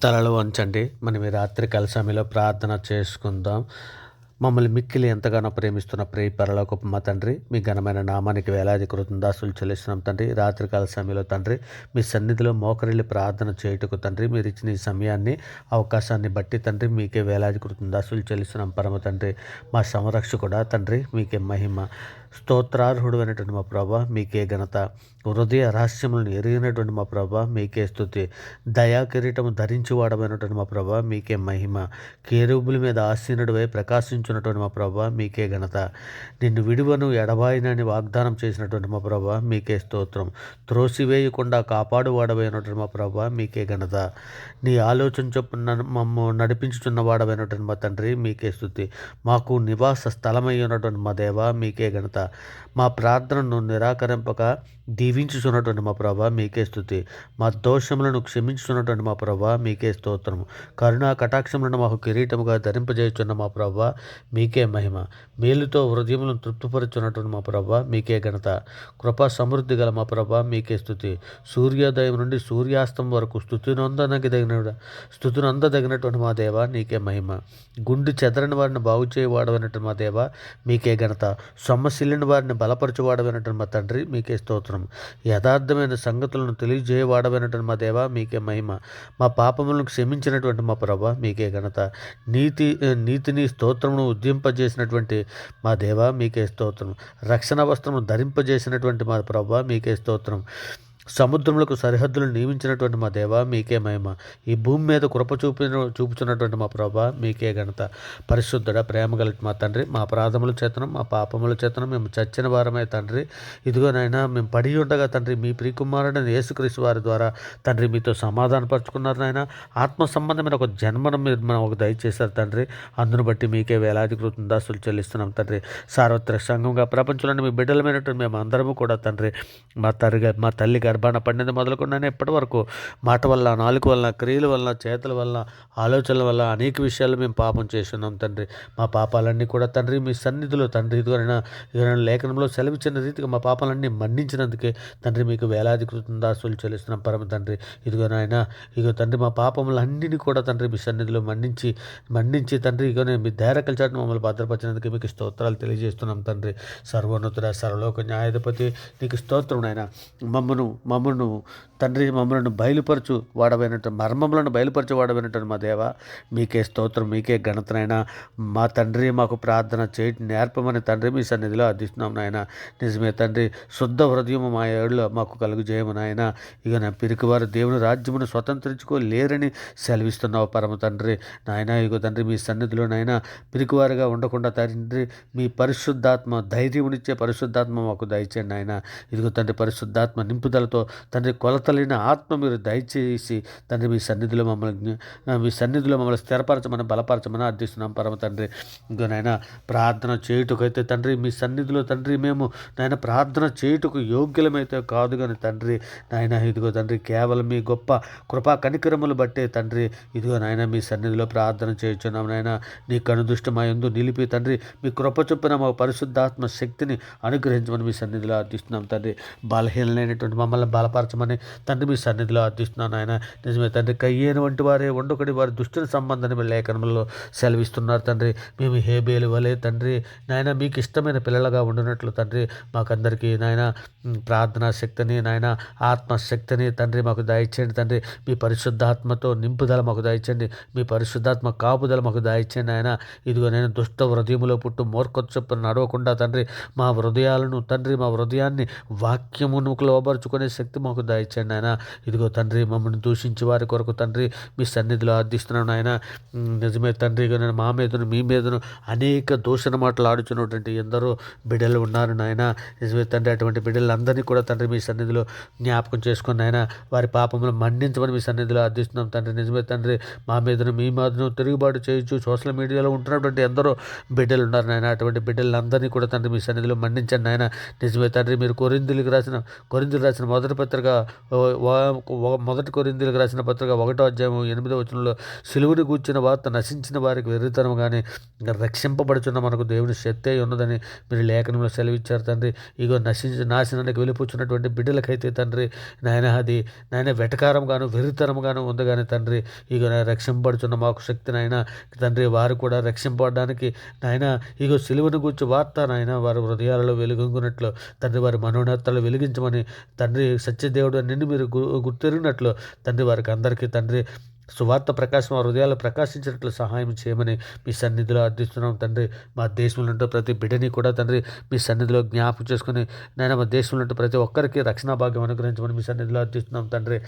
తలలు వంచండి. మనం ఈ రాత్రికాల సమయంలో ప్రార్థన చేసుకుందాం. మమ్మల్ని మిక్కిలి ఎంతగానో ప్రేమిస్తున్న పరలోకపు మా తండ్రి, మీ ఘనమైన నామానికి వేలాది కృతజ్ఞతాస్తులు చెల్లిస్తున్నాం తండ్రి. రాత్రికాల సమయంలో తండ్రి, మీ సన్నిధిలో మోకరిల్లి ప్రార్థన చేయుటకు తండ్రి, మీరు ఇచ్చిన ఈ సమయాన్ని, అవకాశాన్ని బట్టి తండ్రి, మీకే వేలాది కృతజ్ఞతాస్తులు చెల్లిస్తున్నాం పరమ తండ్రి. మా సంరక్షకుడా తండ్రి, మీకే మహిమ. స్తోత్రార్హుడు అయినటువంటి మా ప్రభా, మీకే ఘనత. హృదయ రహస్యములను ఎరిగినటువంటి మా ప్రభా, మీకే స్తుతి. దయా కిరీటము ధరించి వాడమైనటువంటి మా ప్రభా, మీకే మహిమ. కేరుబుల మీద ఆసీనుడివై ప్రకాశించున్నటువంటి మా ప్రభా, మీకే ఘనత. నిన్ను విడువను ఎడబాయినని వాగ్దానం చేసినటువంటి మా ప్రభా, మీకే స్తోత్రం. త్రోసివేయకుండా కాపాడువాడమైనటువంటి మా ప్రభా, మీకే ఘనత. నీ ఆలోచన చొప్పున మమ్మ నడిపించుచున్న వాడమైనటువంటి మా తండ్రి, మీకే స్తుతి. మాకు నివాస స్థలమై ఉన్నటువంటి మా దేవ, మీకే ఘనత. మా ప్రార్థనను నిరాకరింపక దీవించుచున్నటువంటి మా ప్రభా, మీకే స్తుతి. మా దోషములను క్షమించుచున్నటువంటి మా ప్రభా, మీకే స్తోత్రము. కరుణా కటాక్షములను మాకు కిరీటముగా ధరింపజేయుచున్న మా ప్రభా, మీకే మహిమ. మేలుతో హృదయములను తృప్తిపరుచున్నటువంటి మా ప్రభా, మీకే ఘనత. కృపా సమృద్ధి గల మా ప్రభా, మీకే స్తుతి. సూర్యోదయం నుండి సూర్యాస్తం వరకు స్తుతినందదగినటువంటి మా దేవ, నీకే మహిమ. గుండు చెదరని వారిని బాగు చేయవాడమైనటువంటి మా దేవ, మీకే ఘనత. సొమ్మసిల్లిన వారిని బలపరచువాడమైనటువంటి మా తండ్రి, మీకే స్తోత్రం. యథార్థమైన సంగతులను తెలియజేయవాడమైనటువంటి మా దేవ, మీకే మహిమ. మా పాపములను క్షమించినటువంటి మా ప్రభ, మీకే ఘనత. నీతిని స్తోత్రమును ఉద్దింపజేసినటువంటి మా దేవ, మీకే స్తోత్రం. రక్షణ వస్త్రము ధరింపజేసినటువంటి మా ప్రభ, మీకే స్తోత్రం. సముద్రములకు సరిహద్దులు నియమించినటువంటి మా దేవ, మీకే మహిమ. ఈ భూమి మీద కృప చూపుచున్నటువంటి మా ప్రభా, మీకే ఘనత. పరిశుద్ధుడ, ప్రేమ కలిగి మా తండ్రి, మా అపరాధముల చేతనం, మా పాపముల చేతనం మేము చచ్చిన వారమే తండ్రి. ఇదిగోనైనా మేము పడి ఉండగా తండ్రి, మీ ప్రియకుమారుడైన యేసుక్రీస్తు వారి ద్వారా తండ్రి మీతో సమాధానపరుచుకున్నారు నాయన. ఆత్మ సంబంధమైన ఒక జన్మను మీరు మాకు దయచేశారు తండ్రి. అందును బట్టి మీకే వేలాది కృతజ్ఞతాస్తులు చెల్లిస్తున్నాం తండ్రి. సార్వత్రిక సంఘంగా ప్రపంచంలోని మీ బిడ్డలమైనటువంటి మేము అందరము కూడా తండ్రి, మా తల్లి గర్భాన పడినది మొదలుకున్నాను ఇప్పటి వరకు మాట వల్ల, నాలుక వల్ల, క్రియల వల్ల, చేతుల వల్ల, ఆలోచనల వల్ల అనేక విషయాలు మేము పాపం చేస్తున్నాం తండ్రి. మా పాపాలన్నీ కూడా తండ్రి మీ సన్నిధిలో తండ్రి ఇదిగోనైనా లేఖనంలో సెలవిచ్చిన రీతిగా మా పాపాలన్నీ మన్నించినందుకే తండ్రి మీకు వేలాది కృతజ్ఞతాస్తులు చెల్లిస్తున్నాం పరమ తండ్రి. ఇదిగోనైనా తండ్రి మా పాపములన్నింటినీ కూడా తండ్రి మీ సన్నిధిలో మన్నించి తండ్రి ఇదిగోనే మీ ధైర్యకల చాటును మమ్మల్ని భద్రపరిచినందుకు మీకు స్తోత్రాలు తెలియజేస్తున్నాం తండ్రి. సర్వోన్నతుడ, సర్వలోక న్యాయాధిపతి నీకు స్తోత్రం నాయన. మమ్మను తండ్రి మమ్మలను బయలుపరచు వాడమైనట్టు మర్మములను బయలుపరచు వాడమైనట్టు మా దేవ, మీకే స్తోత్రం, మీకే ఘనతనైనా. మా తండ్రి మాకు ప్రార్థన చేయటం నేర్పమని తండ్రి మీ సన్నిధిలో అర్థిస్తున్నాం నాయన. నిజమే తండ్రి, శుద్ధ హృదయము మా ఏళ్ళు మాకు కలుగు చేయము నాయన. ఇక నా పిరికివారు దేవుని రాజ్యమును స్వతంత్రించుకోలేరని సెలవిస్తున్నావు పరమ తండ్రి నాయన. ఇగో తండ్రి మీ సన్నిధిలో నాయన పిరికివారుగా ఉండకుండా తండ్రి మీ పరిశుద్ధాత్మ ధైర్యమునిచ్చే పరిశుద్ధాత్మ మాకు దయచేయండి నాయన. ఇదిగో తండ్రి పరిశుద్ధాత్మ నింపుదలతో తండ్రి కొలతలేని ఆత్మ మీరు దయచేసి తండ్రి మీ సన్నిధిలో మమ్మల్ని స్థిరపరచమని బలపరచమని అర్థిస్తున్నాం పరమ తండ్రి. ఇంకో నాయన ప్రార్థన చేయుటకైతే తండ్రి మీ సన్నిధిలో తండ్రి మేము నాయన ప్రార్థన చేయుటకు యోగ్యులమైతే కాదు కానీ తండ్రి నాయన ఇదిగో తండ్రి కేవలం మీ గొప్ప కృపా కనికరములు బట్టే తండ్రి ఇదిగో నాయన మీ సన్నిధిలో ప్రార్థన చేయుచున్నాం నాయన. నీ కనుదృష్టి మా యందు నిలిపి తండ్రి మీ కృప చొప్పున మా పరిశుద్ధాత్మ శక్తిని అనుగ్రహించమని మీ సన్నిధిలో అర్థిస్తున్నాం తండ్రి. బలహీనమైనటువంటి మమ్మల్ని బలపరచమని తండ్రి మీ సన్నిధిలో అర్థిస్తున్నాను ఆయన. నిజమే తండ్రి, కయ్యేను వంటి వారే వండుకడి వారి దుష్టుల సంబంధాన్ని లేఖనంలో సెలవిస్తున్నారు తండ్రి. మేము హేబేలు వలె తండ్రి నాయన మీకు ఇష్టమైన పిల్లలుగా ఉండినట్లు తండ్రి మాకందరికీ నాయన ప్రార్థనా శక్తిని నాయన ఆత్మశక్తిని తండ్రి మాకు దయచేయండి తండ్రి. మీ పరిశుద్ధాత్మతో నింపుదల మాకు దయచేయండి. మీ పరిశుద్ధాత్మ కాపుదల మాకు దయచేయండి ఆయన. ఇదిగో నేను దుష్ట హృదయములో పుట్టు మూర్ఖత్వ చొప్పున నడవకుండా తండ్రి మా హృదయాలను తండ్రి మా హృదయాన్ని వాక్యమును లోబరుచుకునే శక్తి మాకు దయచేయండి ఆయన. ఇదిగో తండ్రి మమ్మల్ని దూషించి వారి కొరకు తండ్రి మీ సన్నిధిలో అర్థిస్తున్నాను ఆయన. నిజమే తండ్రి, మా మీదను మీ మీదను అనేక దూషణ మాటలు ఆడుచున్నటువంటి ఎందరో బిడ్డలు ఉన్నారు నాయన. నిజమే తండ్రి, అటువంటి బిడ్డలందరినీ కూడా తండ్రి మీ సన్నిధిలో జ్ఞాపకం చేసుకుని ఆయన వారి పాపములు మన్నించమని మీ సన్నిధిలో అర్థిస్తున్నాం తండ్రి. నిజమే తండ్రి, మా మీదను మీ మీదను తిరుగుబాటు చేయొచ్చు సోషల్ మీడియాలో ఉంటున్నటువంటి ఎందరో బిడ్డలు ఉన్నారు నాయన. అటువంటి బిడ్డలందరినీ కూడా తండ్రి మీ సన్నిధిలో మన్నించండి నాయన. నిజమే తండ్రి, మీరు కొరింథీయులకు రాసిన మొదటి పత్రిక మొదటి కొరింథీయులకు రాసిన పత్రిక 1:8 సిలువను గూర్చిన వార్త నశించిన వారికి వెర్రితనం కానీ రక్షింపబడుచున్న మనకు దేవుని శక్తి అయి ఉన్నదని మీరు లేఖనంలో సెలవిచ్చారు తండ్రి. ఇగో నాశనానికి వెళ్ళిపోతున్నటువంటి బిడ్డలకైతే తండ్రి నాయన వెటకారంగాను వెర్రితనంగాను ఉంది కానీ తండ్రి ఇగో రక్షింపబడుచున్న మాకు శక్తి నాయన తండ్రి వారు కూడా రక్షింపబడడానికి నాయన ఇగో సిలువను గూర్చి వార్త నాయన వారి హృదయాలలో వెలుగొంగునట్లు తండ్రి వారి మనోనేత్రాలు వెలిగించమని తండ్రి సత్యదేవుడు నిన్ను మీరు గుర్తెరిగినట్లు తండ్రి వారికి అందరికీ తండ్రి సువార్త ప్రకాశం వారి హృదయాలు ప్రకాశించినట్లు సహాయం చేయమని మీ సన్నిధిలో అర్థిస్తున్నాం తండ్రి. మా దేశంలో ఉంటే ప్రతి బిడ్డని కూడా తండ్రి మీ సన్నిధిలో జ్ఞాపకం చేసుకుని నాయన మా దేశంలో ఉంటే ప్రతి ఒక్కరికి రక్షణ భాగ్యం అనుగ్రహించమని మీ సన్నిధిలో అర్థిస్తున్నాం తండ్రి.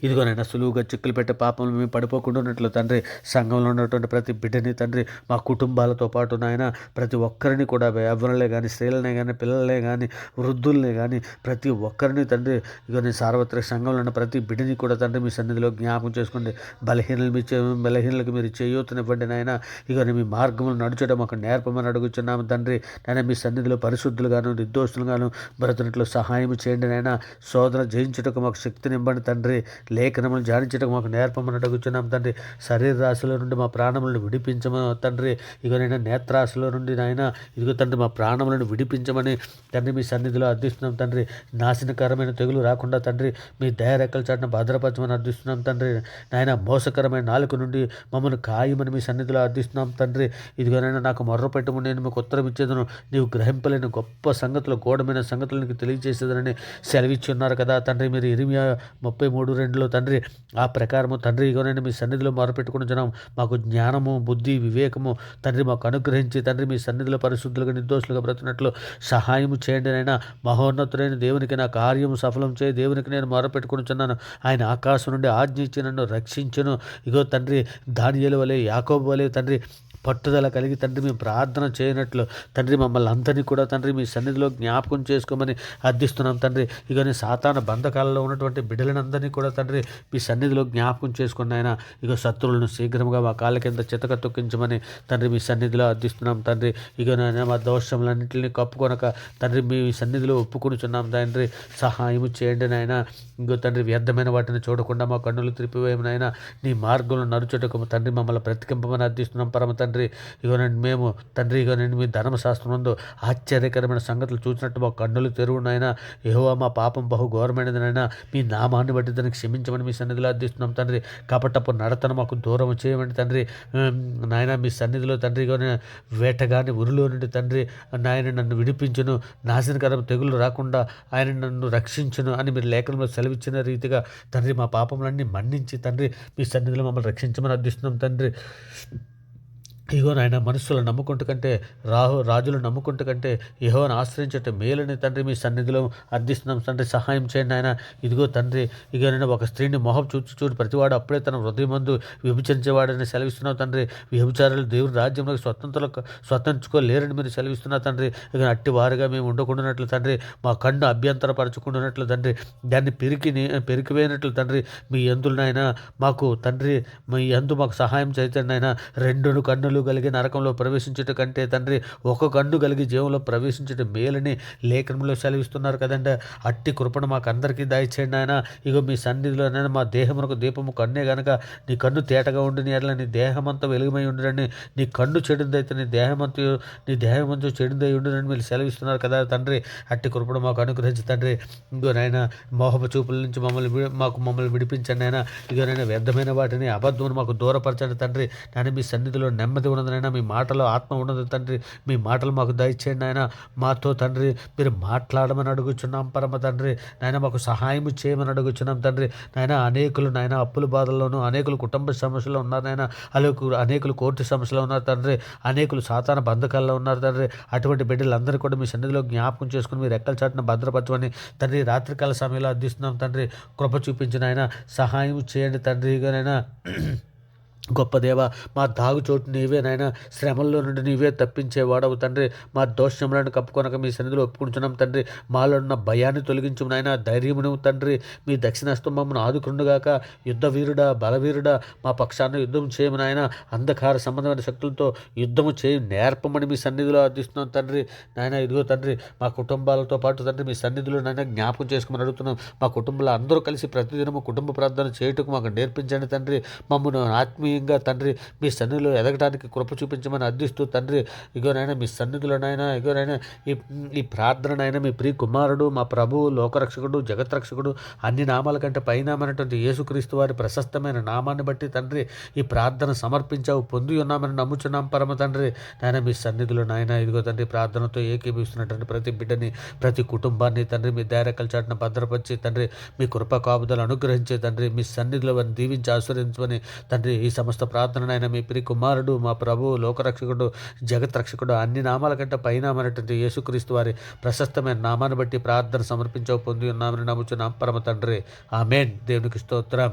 ఇదిగోనైనా సులువుగా చిక్కులు పెట్టే పాపంలో మేము పడిపోకుండా ఉన్నట్లు తండ్రి సంఘంలో ఉన్నటువంటి ప్రతి బిడ్డని తండ్రి మా కుటుంబాలతో పాటు నాయన ప్రతి ఒక్కరిని కూడా యవ్వనులే కానీ స్త్రీలనే కానీ పిల్లలనే కానీ వృద్ధుల్ని కానీ ప్రతి ఒక్కరిని తండ్రి ఇగో సార్వత్రిక సంఘంలో ఉన్న ప్రతి బిడ్డని కూడా తండ్రి మీ సన్నిధిలో జ్ఞాపకం చేసుకోండి. బలహీనలకు మీరు చేయూతనివ్వండి నాయన. ఇగో మీ మార్గములు నడుచడం మాకు నేర్పమని అడుగుచున్నాము తండ్రి. నాయన మీ సన్నిధిలో పరిశుద్ధులుగాను నిర్దోషులుగాను బ్రతునట్లు సహాయం చేయండి నాయన. శోధన జయించుటకు మాకు శక్తినివ్వండి తండ్రి. లేఖనములు ధ్యానించడం మాకు నేర్పమని అడుగుచున్నాం తండ్రి. శరీర రాశుల నుండి మా ప్రాణములను విడిపించమని తండ్రి. ఇగోనైనా నేత్రాశుల నుండి నాయన ఇదిగో తండ్రి మా ప్రాణములను విడిపించమని తండ్రి మీ సన్నిధిలో అర్థిస్తున్నాం తండ్రి. నాశనకరమైన తెగులు రాకుండా తండ్రి మీ దయారెక్కల చాటున భద్రపరచమని అర్థిస్తున్నాం తండ్రి. నాయన మోసకరమైన నాలుక నుండి మమ్మల్ని ఖాయమని మీ సన్నిధిలో అర్థిస్తున్నాం తండ్రి. ఇదిగోనైనా నాకు మొర్ర పెట్టుము నేను మీకు ఉత్తరం ఇచ్చేదను, నీవు గ్రహింపలేని గొప్ప సంగతులు గూఢమైన సంగతులు నీకు తెలియజేసేదనని సెలవిచ్చి ఉన్నారు కదా తండ్రి. మీరు ఇర్మియా 33:2 తండ్రి ఆ ప్రకారము తండ్రి ఇగోనైనా మీ సన్నిధిలో మొరపెట్టుకుంటున్నాం. మాకు జ్ఞానము బుద్ధి వివేకము తండ్రి మాకు అనుగ్రహించి తండ్రి మీ సన్నిధిలో పరిశుద్ధులుగా నిర్దోషులుగా బ్రతున్నట్లు సహాయము చేయండి నైనా. మహోన్నతుడైన దేవునికి నా కార్యము సఫలం చేయి దేవునికి నేను మొరపెట్టుకుంటున్నాను. ఆయన ఆకాశం నుండి ఆజ్ఞ ఇచ్చి నన్ను రక్షించును. ఇగో తండ్రి దానియేలు వలె యాకోబు వలె తండ్రి పట్టుదల కలిగి తండ్రి మేము ప్రార్థన చేయనట్లు తండ్రి మమ్మల్ని అందరినీ కూడా తండ్రి మీ సన్నిధిలో జ్ఞాపకం చేసుకోమని అర్థిస్తున్నాం తండ్రి. ఇక సాతాన బంధకాలలో ఉన్నటువంటి బిడ్డలందరినీ కూడా తండ్రి మీ సన్నిధిలో జ్ఞాపకం చేసుకున్న ఆయన ఇక శత్రువులను శీఘ్రంగా మా కాళ్ళ కింద చితక తొక్కించమని తండ్రి మీ సన్నిధిలో అర్థిస్తున్నాం తండ్రి. ఇక నాయన మా దోషములన్నింటినీ కప్పుకొనక తండ్రి మీ సన్నిధిలో ఒప్పుకొనుచున్నాం తండ్రి. సహాయము చేయండి నాయన. ఇంకో తండ్రి వ్యర్థమైన వాటిని చూడకుండా మా కన్నులు త్రిపివేయము నాయన. నీ మార్గంలో నడుచుటకు తండ్రి మమ్మల్ని బ్రతికింపమని అర్థిస్తున్నాం పరమ తండ్రి. ఇగోనండి మేము తండ్రి ఇగోనండి మీ ధర్మశాస్త్రం నందు ఆశ్చర్యకరమైన సంగతులు చూసినట్టు మా కన్నులు తెరువునైనా. యెహోవా మా పాపం బహు ఘోరమైనదినైనా మీ నామాన్ని బట్టి దాన్ని క్షమించమని మీ సన్నిధిలో అర్థిస్తున్నాం తండ్రి. కపటపు నడతను మాకు దూరం చేయమండి తండ్రి. నాయన మీ సన్నిధిలో తండ్రి వేటగాని ఉరిలో నుండి తండ్రి నాయన నన్ను విడిపించును, నాశనకరం తెగులు రాకుండా ఆయన నన్ను రక్షించును అని మీరు లేఖనంలో సెలవిచ్చిన రీతిగా తండ్రి మా పాపములన్నీ మన్నించి తండ్రి మీ సన్నిధిలో మమ్మల్ని రక్షించమని అర్థిస్తున్నాం తండ్రి. ఇగో నాయన మనుషులు నమ్ముకుంటు కంటే రాజులు నమ్ముకుంటు కంటే యెహోవాను ఆశ్రయించట మేలని తండ్రి మీ సన్నిధిలో అర్థిస్తున్నాం తండ్రి. సహాయం చేయండి ఆయన. ఇదిగో తండ్రి ఇక నేను ఒక స్త్రీని మొహం చూడు ప్రతివాడు అప్పుడే తన హృదయమందు విభజించేవాడని సెలవిస్తున్నావు తండ్రి. వ్యభిచారులు దేవుని రాజ్యంలో స్వతంత్రించుకోలేరని మీరు సెలవిస్తున్నారు తండ్రి. ఇక అట్టి వారుగా మేము ఉండకుండానట్లు తండ్రి మా కన్ను అభ్యంతరపరచుకుంటున్నట్లు తండ్రి దాన్ని పెరికివేయనట్లు తండ్రి మీ యందులు నాయన మాకు తండ్రి మీ యందు మాకు సహాయం చేయండి నాయన. 2 కన్నులు కలిగి నరకంలో ప్రవేశించుట కంటే తండ్రి ఒక కన్ను కలిగి జీవంలో ప్రవేశించుట మేలని లేఖనంలో సెలవిస్తున్నారు కదండి. అట్టి కృపను మాకు అందరికీ దయచేయండి ఆయన. ఇగో మీ సన్నిధిలోనైనా మా దేహమునకు దీపము కన్నే గనక నీ కన్ను తేటగా ఉండిని ఎట్లా నీ దేహమంతా వెలుగుమై ఉండునని, నీ కన్ను చెడిందైతే నీ దేహమంతా చెడిందై ఉండునని మీరు సెలవిస్తున్నారు కదా తండ్రి. అట్టి కృపను మాకు అనుగ్రహించి తండ్రి. ఇగో నాయన మోహపు చూపుల నుంచి మమ్మల్ని విడిపించండి ఆయన. ఇగో నాయన వ్యర్థమైన వాటిని అబద్ధమును మాకు దూరపరచండి తండ్రి. నేను మీ సన్నిధిలో నెమ్మది ఉన్నదనైనా మీ మాటలో ఆత్మ ఉన్నది తండ్రి. మీ మాటలు మాకు దయచేయండి ఆయన. మాతో తండ్రి మీరు మాట్లాడమని అడుగుచున్నాం పరమ తండ్రి. నాయన మాకు సహాయం చేయమని అడుగుచున్నాం తండ్రి. నాయన అనేకులు నాయన అప్పుల బాధల్లోనూ అనేకులు కుటుంబ సమస్యలు ఉన్నారు నాయన. అనేకులు కోర్టు సమస్యలు ఉన్నారు తండ్రి. అనేకులు సాతాన బంధకాల్లో ఉన్నారు తండ్రి. అటువంటి బిడ్డలందరూ కూడా మీ సన్నిధిలో జ్ఞాపకం చేసుకుని మీరు రెక్కల చాటున భద్రపరచమని తండ్రి రాత్రికాల సమయంలో అర్థిస్తున్నాం తండ్రి. కృప చూపించిన ఆయన సహాయం చేయండి తండ్రిగానైనా. గొప్ప దేవ, మా దాగుచోటు నీవే నాయన, శ్రమల్లో నుండి నీవే తప్పించేవాడవు తండ్రి. మా దోషములను కప్పుకొనక మీ సన్నిధిలో ఒప్పుకుంటున్నాం తండ్రి. మాలో ఉన్న భయాన్ని తొలగించు నాయన, ధైర్యమును తండ్రి. మీ దక్షిణహస్తం మమ్మను ఆదుకుండుగాక. యుద్ధ వీరుడా, బలవీరుడా, మా పక్షాన యుద్ధం చేయము నాయన. అంధకార సంబంధమైన శక్తులతో యుద్ధము చేయి నేర్పమని మీ సన్నిధిలో అర్థిస్తున్నాం తండ్రి. నాయన ఇదిగో తండ్రి, మా కుటుంబాలతో పాటు తండ్రి మీ సన్నిధిలో నాయన జ్ఞాపకం చేసుకోమని అడుగుతున్నాం. మా కుటుంబంలో అందరూ కలిసి ప్రతిదినము కుటుంబ ప్రార్థన చేయుటకు మాకు నేర్పించండి తండ్రి. మమ్మను ఆత్మీయంగా తండ్రి మీ సన్నిధిలో ఎదగడానికి కృప చూపించమని అర్థిస్తూ తండ్రి, ఇగోనైనా మీ సన్నిధిలోనైనా ఇగోనైనా ఈ ప్రార్థననైనా మీ ప్రియ కుమారుడు, మా ప్రభువు, లోకరక్షకుడు, జగత్రక్షకుడు, అన్ని నామాల కంటే పైనామైనటువంటి యేసుక్రీస్తు వారి ప్రశస్తమైన నామాన్ని బట్టి తండ్రి ఈ ప్రార్థన సమర్పించావు, పొంది ఉన్నామని నమ్ముచున్నాం పరమ తండ్రి. నాయన మీ సన్నిధిలో నాయన ఇదిగో తండ్రి ప్రార్థనతో ఏకీభవిస్తున్నటువంటి ప్రతి బిడ్డని, ప్రతి కుటుంబాన్ని తండ్రి మీ ధైర్యకల చాటున భద్రపరిచి తండ్రి మీ కృప కాపుదలు అనుగ్రహించే తండ్రి మీ సన్నిధిలో వారిని దీవించి ఆశీర్వదించమని తండ్రి ఈ సమస్త ప్రార్థననైనా మీ ప్రియ కుమారుడు, మా ప్రభువు, లోకరక్షకుడు, జగత్రక్షకుడు, అన్ని నామాల కంటే పైనామైనటువంటి యేసుక్రీస్తు వారి ప్రశస్తమైన నామాన్ని బట్టి ప్రార్థన సమర్పించవు, పొంది ఉన్నామని నమ్ముచున్నాం పరమ తండ్రి. ఆమేన్. దేవునికి స్తోత్రం.